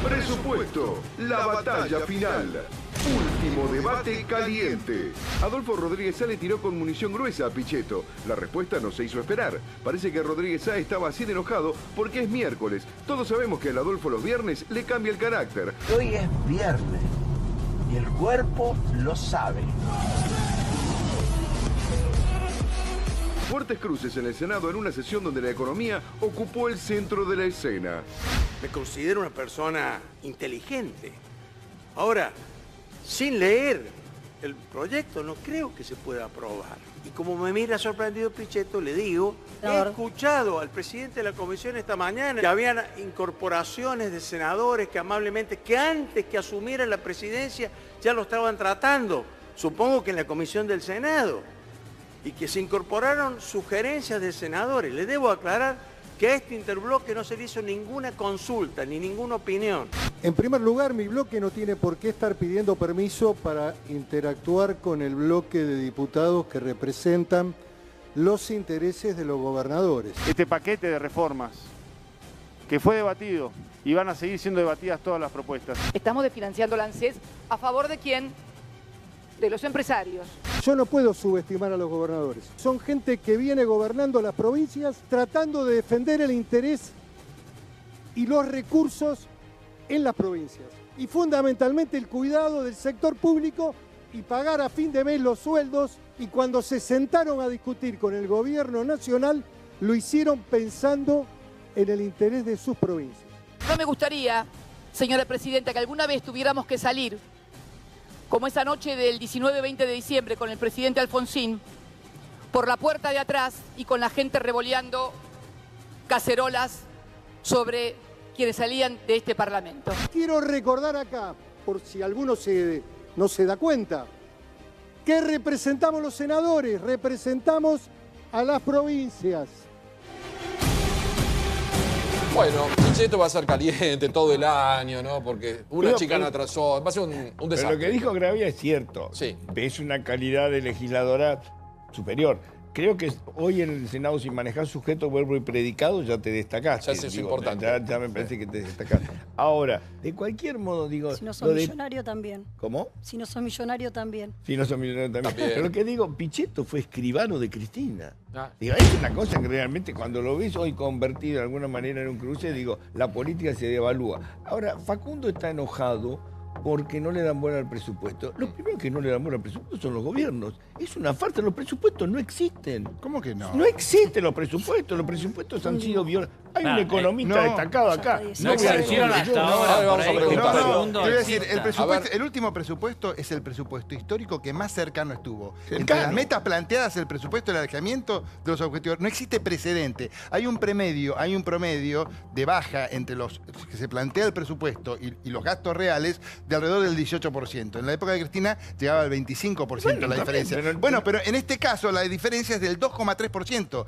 Presupuesto, la batalla final. Último debate caliente. Adolfo Rodríguez Sá le tiró con munición gruesa a Pichetto. La respuesta no se hizo esperar. Parece que Rodríguez Sá estaba así de enojado porque es miércoles. Todos sabemos que al Adolfo los viernes le cambia el carácter. Hoy es viernes y el cuerpo lo sabe. Fuertes cruces en el Senado en una sesión donde la economía ocupó el centro de la escena. Me considero una persona inteligente. Ahora, sin leer el proyecto, no creo que se pueda aprobar. Y como me mira sorprendido Pichetto, le digo, he escuchado al presidente de la comisión esta mañana que habían incorporaciones de senadores que amablemente, que antes que asumieran la presidencia, ya lo estaban tratando. Supongo que en la comisión del Senado. Y que se incorporaron sugerencias de senadores. Les debo aclarar que a este interbloque no se le hizo ninguna consulta ni ninguna opinión. En primer lugar, mi bloque no tiene por qué estar pidiendo permiso para interactuar con el bloque de diputados que representan los intereses de los gobernadores. Este paquete de reformas que fue debatido y van a seguir siendo debatidas todas las propuestas. Estamos desfinanciando la ANSES a favor de quién? De los empresarios. Yo no puedo subestimar a los gobernadores. Son gente que viene gobernando las provincias tratando de defender el interés y los recursos en las provincias. Y fundamentalmente el cuidado del sector público y pagar a fin de mes los sueldos. Y cuando se sentaron a discutir con el gobierno nacional, lo hicieron pensando en el interés de sus provincias. No me gustaría, señora presidenta, que alguna vez tuviéramos que salir como esa noche del 19-20 de diciembre con el presidente Alfonsín, por la puerta de atrás y con la gente revoleando cacerolas sobre quienes salían de este Parlamento. Quiero recordar acá, por si alguno no se da cuenta, que representamos los senadores, representamos a las provincias. Bueno, Pichetto va a ser caliente todo el año, ¿no? Porque una chicana tras otra, va a ser un desastre. Pero lo que dijo Gravia es cierto. Sí. Es una calidad de legisladora superior. creo que hoy en el Senado, sin manejar sujeto, verbo y predicado, ya te destacaste. Ya eso es importante. Ya me parece que te destacaste. Ahora, de cualquier modo, digo... Si no sos millonario también. ¿Cómo? Si no sos millonario también. Si no sos millonario también. Pero lo que digo, Pichetto fue escribano de Cristina. Ah. Digo, es una cosa que realmente cuando lo ves hoy convertido de alguna manera en un cruce, digo, la política se devalúa. Ahora, Facundo está enojado porque no le dan bola al presupuesto. Los primeros que no le dan bola al presupuesto son los gobiernos. Es una farsa, los presupuestos no existen. ¿Cómo que no? No existen los presupuestos han sido violados. Hay un economista destacado acá. No existieron hasta ahora. Vamos a preguntar. Te voy a decir, el último presupuesto es el presupuesto histórico que más cercano estuvo. Entre las metas planteadas, el presupuesto del alejamiento de los objetivos. No existe precedente. Hay un promedio de baja entre los que se plantea el presupuesto y los gastos reales de alrededor del 18%. En la época de Cristina llegaba al 25% la diferencia. Pero en este caso la diferencia es del 2,3%.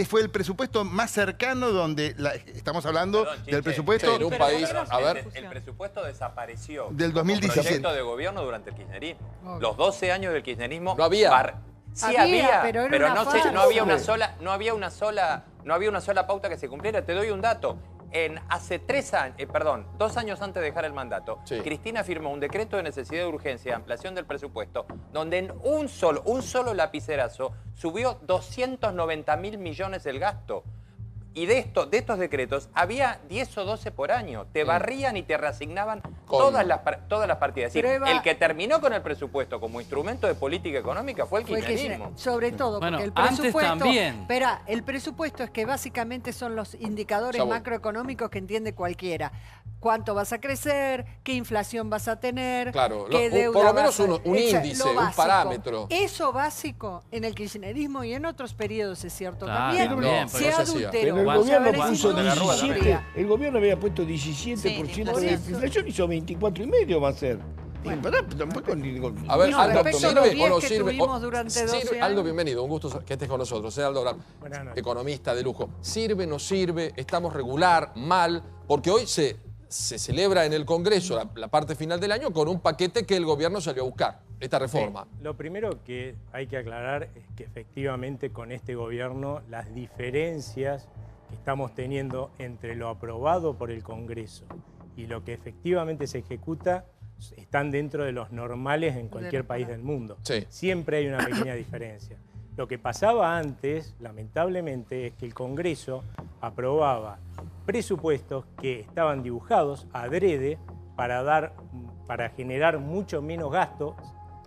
Fue el presupuesto más cercano donde estamos hablando del presupuesto en un país. A ver. El presupuesto desapareció del 2017. como proyecto de gobierno durante el kirchnerismo. Los 12 años del kirchnerismo no había. Sí había, pero no había una sola pauta que se cumpliera. Te doy un dato. Hace 2 años antes de dejar el mandato, Cristina firmó un decreto de necesidad de urgencia de ampliación del presupuesto, donde en un solo lapicerazo subió 290.000 millones el gasto. Y de estos decretos había 10 o 12 por año. Te barrían y te reasignaban todas las partidas. Es decir, el que terminó con el presupuesto como instrumento de política económica fue el kirchnerismo. Sobre todo, porque el presupuesto... Espera, el presupuesto es que básicamente son los indicadores macroeconómicos que entiende cualquiera. Cuánto vas a crecer, qué inflación vas a tener, qué deuda por lo menos vas a... un índice, un parámetro. Eso básico en el kirchnerismo y en otros periodos, es cierto, Claro, también se adulteró. El gobierno puso 17, el gobierno había puesto 17% de inflación, hizo 24,5% va a ser. Tampoco, a ver, Aldo, ¿sirve o no sirve? Sirve, Aldo, bienvenido, un gusto que estés con nosotros. Aldo Grab, economista de lujo. ¿Sirve, no sirve? ¿Estamos regular, mal? Porque hoy se celebra en el Congreso la parte final del año con un paquete que el gobierno salió a buscar, esta reforma. Lo primero que hay que aclarar es que efectivamente con este gobierno las diferencias que estamos teniendo entre lo aprobado por el Congreso y lo que efectivamente se ejecuta están dentro de los normales en cualquier país del mundo. Siempre hay una pequeña diferencia. Lo que pasaba antes, lamentablemente, es que el Congreso aprobaba presupuestos que estaban dibujados adrede para generar mucho menos gasto,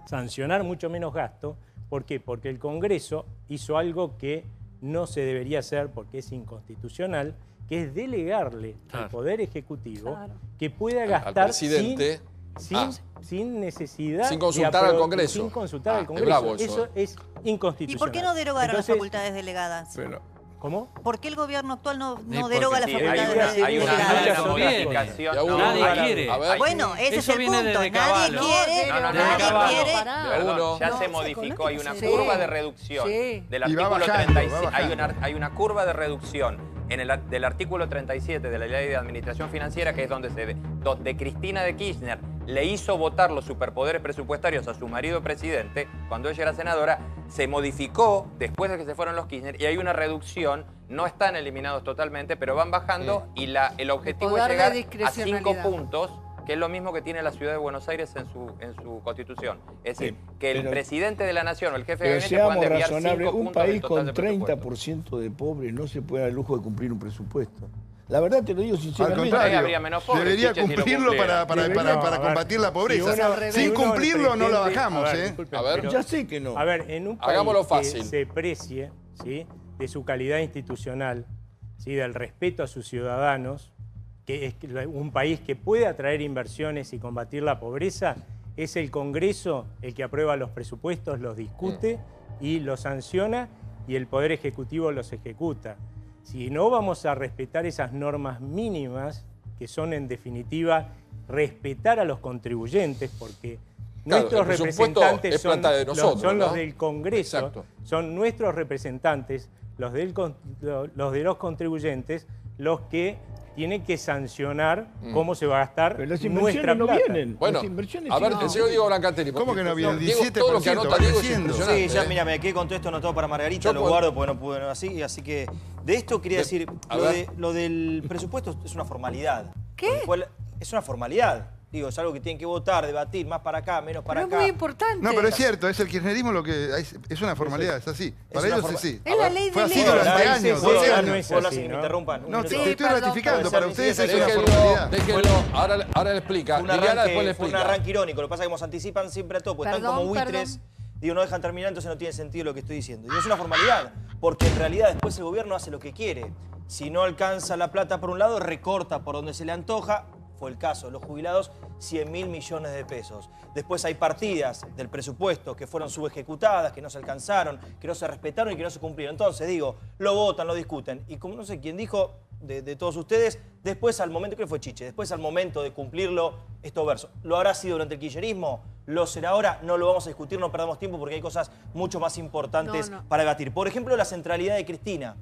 sancionar mucho menos gasto. ¿Por qué? Porque el Congreso hizo algo que no se debería hacer porque es inconstitucional, que es delegarle al Poder Ejecutivo que pueda gastar al presidente sin necesidad sin consultar al Congreso. Sin consultar al Congreso. Eso es inconstitucional. ¿Y por qué no derogar las facultades delegadas? ¿Cómo? ¿Por qué el gobierno actual no deroga las facultades delegadas? Hay una modificación. Nadie quiere. Bueno, ese es el punto. Nadie quiere. Perdón, ya se modificó. Hay una curva de reducción del artículo 36. Hay una curva de reducción del artículo 37 de la Ley de Administración Financiera, que es donde Cristina de Kirchner le hizo votar los superpoderes presupuestarios a su marido presidente, cuando ella era senadora, se modificó después de que se fueron los Kirchner y hay una reducción, no están eliminados totalmente, pero van bajando y el objetivo es llegar a 5 puntos, que es lo mismo que tiene la ciudad de Buenos Aires en su constitución. Es decir, que el presidente de la nación o el jefe de gabinete puedan desviar 5 puntos. Un país con del 30% de pobres no se puede dar el lujo de cumplir un presupuesto. La verdad te lo digo sinceramente. Al contrario, debería cumplirlo para combatir la pobreza. Sin cumplirlo no la bajamos. A ver, ya sé que no. A ver, en un país que se precie de su calidad institucional, del respeto a sus ciudadanos, que es un país que puede atraer inversiones y combatir la pobreza, es el Congreso el que aprueba los presupuestos, los discute y los sanciona y el Poder Ejecutivo los ejecuta. Si no vamos a respetar esas normas mínimas, que son en definitiva respetar a los contribuyentes, porque nuestros representantes son los del Congreso, son nuestros representantes, los de los contribuyentes, los que tiene que sancionar cómo se va a gastar Pero las nuestra inversiones no plata. vienen. Bueno, Las inversiones a ver, no. el señor Diego Brancatelli. ¿Cómo que no viene? El Diego, 17% todo lo que anota va Diego es creciendo. impresionante. Sí, ya mira, me quedé con todo esto anotado para Margarita, Yo lo puedo- guardo porque no pude así que de esto quería decir, a ver. lo del presupuesto es una formalidad. ¿Qué? Es una formalidad. Digo, es algo que tienen que votar, debatir, más para acá, menos para Pero acá. es muy importante. No, pero es cierto, es el kirchnerismo lo que es una formalidad, es así. Para una ellos forma- es así. Es la ley Fue de así leyes. durante Sí, años, puedo 12 hablar, años. puedo hablar sin que me interrumpan. No, Un te minuto. estoy perdón, ratificando, puede para ser, ustedes sí, es una Déjenlo, formalidad. déjenlo. Ahora le explica. Fue un Liliana después le arranque, fue un explica. arranque irónico. Lo que pasa es que como se anticipan siempre a todo, porque están Perdón, como buitres. perdón. Digo, no dejan terminar, entonces no tiene sentido lo que estoy diciendo. Y es una formalidad, porque en realidad después el gobierno hace lo que quiere. Si no alcanza la plata por un lado, recorta por donde se le antoja. Fue el caso de los jubilados, 100.000 millones de pesos. Después hay partidas del presupuesto que fueron subejecutadas, que no se alcanzaron, que no se respetaron y que no se cumplieron. Entonces, digo, lo votan, lo discuten. Y como no sé quién dijo de todos ustedes, después al momento, creo que fue Chiche, después al momento de cumplirlo, esto verso. ¿Lo habrá sido durante el kirchnerismo? ¿Lo será ahora? No lo vamos a discutir, no perdamos tiempo porque hay cosas mucho más importantes para debatir. Por ejemplo, la centralidad de Cristina.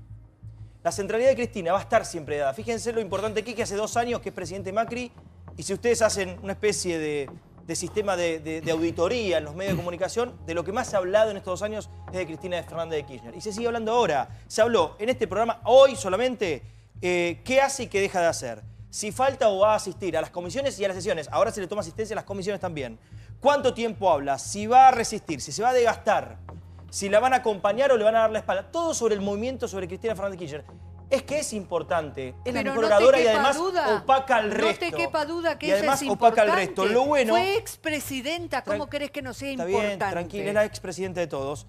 La centralidad de Cristina va a estar siempre dada. Fíjense lo importante que hace 2 años que es presidente Macri, y si ustedes hacen una especie de sistema de auditoría en los medios de comunicación, de lo que más se ha hablado en estos 2 años es de Cristina Fernández de Kirchner. Y se sigue hablando ahora. Se habló en este programa hoy solamente qué hace y qué deja de hacer. Si falta o va a asistir a las comisiones y a las sesiones. Ahora se le toma asistencia a las comisiones también. ¿Cuánto tiempo habla? Si va a resistir, si se va a desgastar, si la van a acompañar o le van a dar la espalda. Todo sobre el movimiento sobre Cristina Fernández de Kirchner. Es que es importante, es la Pero mejor no te oradora y quepa además duda. opaca al resto. No te quepa duda que y ella además es opaca importante. al resto. Lo bueno... Fue expresidenta, ¿cómo querés que no sea Está importante? bien, tranquila, es la expresidenta de todos.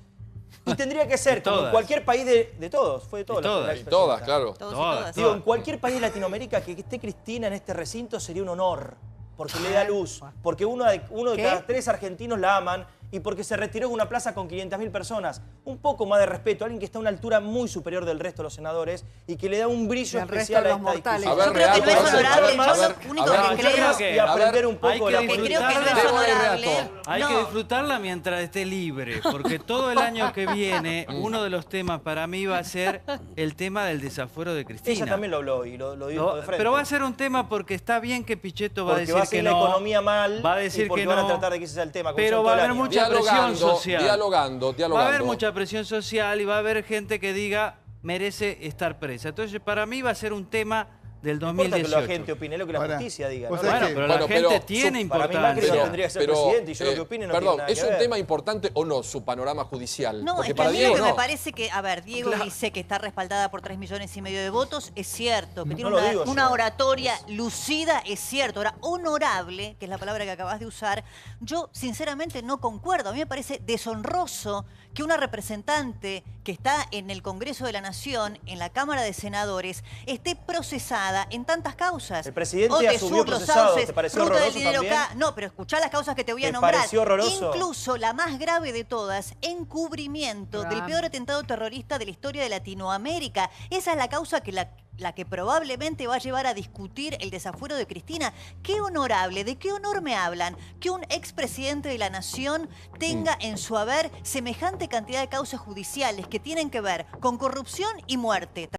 Y tendría que ser, como en todas. cualquier país de todos, fue de todos. De todas. la expresidenta. Todas, claro. Todas. Digo, en cualquier país de Latinoamérica que esté Cristina en este recinto sería un honor, porque le da luz, porque uno de ¿Qué? cada 3 argentinos la aman y porque se retiró de una plaza con 500.000 personas. Un poco más de respeto, alguien que está a una altura muy superior del resto de los senadores y que le da un brillo Del resto especial de a los esta mortales. discusión. A ver, Yo creo que no es honorable. Más, Yo lo único a ver, que yo creo... creo y aprender un hay poco de que la Que creo que no es disfrutarla. Debo ir honorable. reato. Hay que No. disfrutarla mientras esté libre, porque todo el año que viene, uno de los temas para mí va a ser el tema del desafuero de Cristina. Ella también lo habló y lo dijo de frente. Pero va a ser un tema porque está bien que Pichetto va a porque decir va a que ser la no. economía mal va a decir y porque que van a no. tratar de que ese sea el tema. como Pero son va a todo el haber año. mucha presión social. Dialogando. Va a haber mucha presión social y va a haber gente que diga merece estar presa. Entonces, para mí va a ser un tema del No importa que 2018. la gente opine, lo que la Ahora, justicia diga. vos ¿no? sabés Bueno, que- pero Bueno, la gente pero tiene para mí importancia. Macri no tendría que ser presidente y yo lo que opine no perdón, tiene nada ¿es que un ver. tema importante o no su panorama judicial? No, Porque es que para a mí Diego lo que me no. parece que, a ver, Diego dice que está respaldada por 3,5 millones de votos, es cierto, que tiene No lo digo una yo. oratoria lucida, es cierto. Ahora, honorable, que es la palabra que acabas de usar, yo sinceramente no concuerdo. A mí me parece deshonroso que una representante que está en el Congreso de la Nación, en la Cámara de Senadores, esté procesada en tantas causas. El presidente Odesur, asumió los procesado, sauces, ¿te pareció ruta del horroroso dinero también? acá. No, pero escuchá las causas que te voy a ¿Te nombrar. pareció horroroso? Incluso la más grave de todas, encubrimiento del peor atentado terrorista de la historia de Latinoamérica. Esa es la causa que la que probablemente va a llevar a discutir el desafuero de Cristina. Qué honorable, ¿de qué honor me hablan? Que un expresidente de la Nación tenga en su haber semejante cantidad de causas judiciales que tienen que ver con corrupción y muerte.